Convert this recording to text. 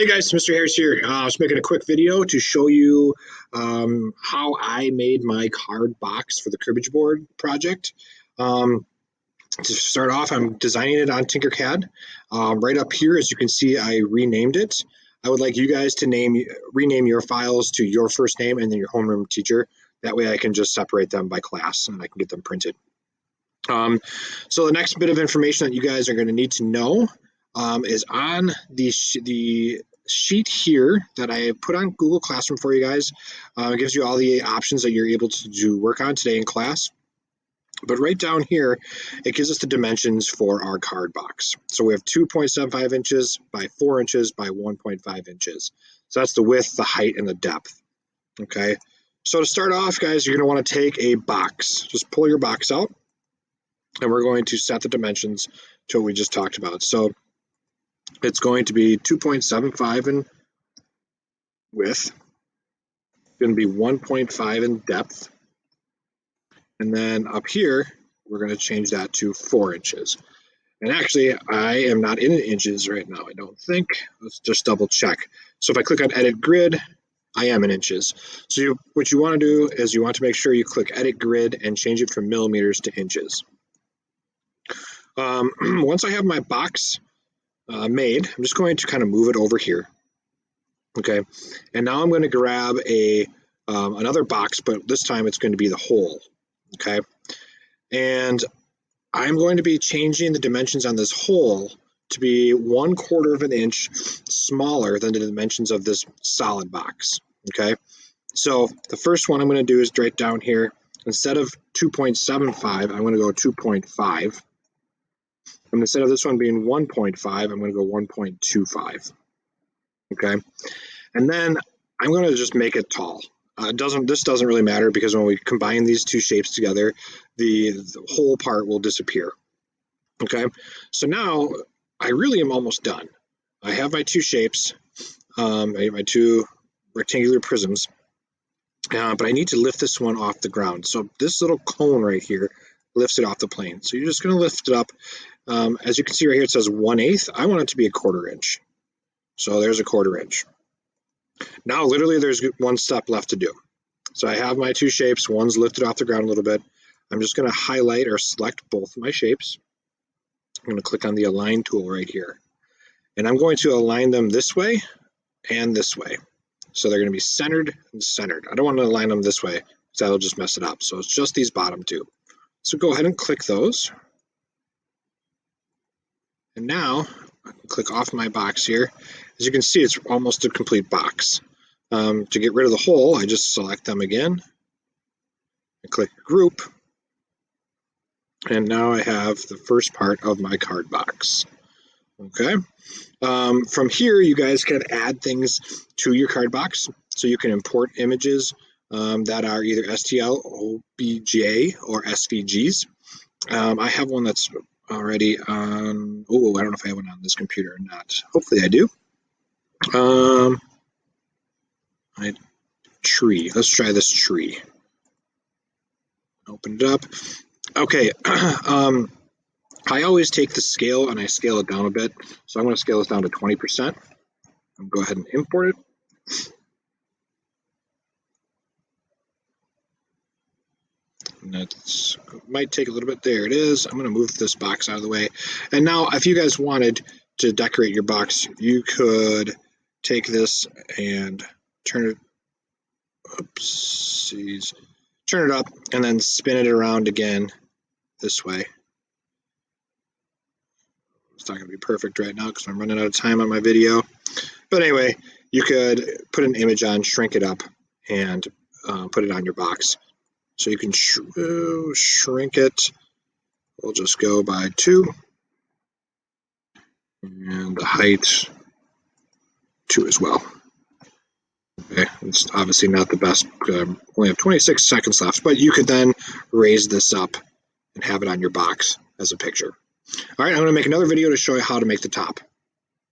Hey guys, Mr. Harris here. I was making a quick video to show you how I made my card box for the cribbage board project. To start off, I'm designing it on Tinkercad. Right up here, as you can see, I renamed it. I would like you guys to rename your files to your first name and then your homeroom teacher. That way I can just separate them by class and I can get them printed. So the next bit of information that you guys are going to need to know is on the sheet here that I put on Google Classroom for you guys. It gives you all the options that you're able to work on today in class. But right down here, it gives us the dimensions for our card box. So we have 2.75 inches by 4 inches by 1.5 inches. So that's the width, the height, and the depth. Okay. So to start off, guys, you're going to want to take a box. Just pull your box out, and we're going to set the dimensions to what we just talked about. So it's going to be 2.75 in width, going to be 1.5 in depth, and then up here we're going to change that to 4 inches. And actually, I am not in inches right now, I don't think. Let's just double check. So if I click on Edit Grid, I am in inches. So what you want to do is you want to make sure you click Edit Grid and change it from millimeters to inches. Once I have my box made, I'm just going to kind of move it over here. Okay, and now I'm going to grab another box, but this time it's going to be the hole. Okay, and I'm going to be changing the dimensions on this hole to be 1/4 of an inch smaller than the dimensions of this solid box. Okay, so the first one I'm going to do is right down here. Instead of 2.75, I'm going to go 2.5. And instead of this one being 1.5, I'm going to go 1.25. Okay, and then I'm going to just make it tall. This doesn't really matter because when we combine these two shapes together, the whole part will disappear. Okay, so now I really am almost done. I have my two shapes, my two rectangular prisms, but I need to lift this one off the ground. So this little cone right here lifts it off the plane. So you're just going to lift it up. As you can see right here, it says 1/8. I want it to be 1/4 inch. So there's 1/4 inch. Now, literally, there's one step left to do. So I have my two shapes. One's lifted off the ground a little bit. I'm just going to highlight or select both of my shapes. I'm going to click on the Align tool right here. And I'm going to align them this way and this way. So they're going to be centered and centered. I don't want to align them this way because that'll just mess it up. So it's just these bottom two. So go ahead and click those. And now I can click off my box here. As you can see, it's almost a complete box. To get rid of the hole, I just select them again. I click Group. And now I have the first part of my card box. Okay. From here, you guys can add things to your card box. So you can import images that are either STL, OBJ, or SVGs. I have one that's already on, I don't know if I have one on this computer or not. Hopefully I do. Tree. Let's try this tree. Open it up. Okay. I always take the scale and I scale it down a bit. So I'm going to scale this down to 20%. I'll go ahead and import it. And that might take a little bit. There it is. I'm going to move this box out of the way. And now if you guys wanted to decorate your box, you could take this and turn it, turn it up and then spin it around again this way. It's not going to be perfect right now because I'm running out of time on my video. But anyway, you could put an image on, shrink it up, and put it on your box. So you can shrink it. We'll just go by 2. And the height 2 as well. Okay, it's obviously not the best. Only have 26 seconds left, but you could then raise this up and have it on your box as a picture. All right, I'm going to make another video to show you how to make the top.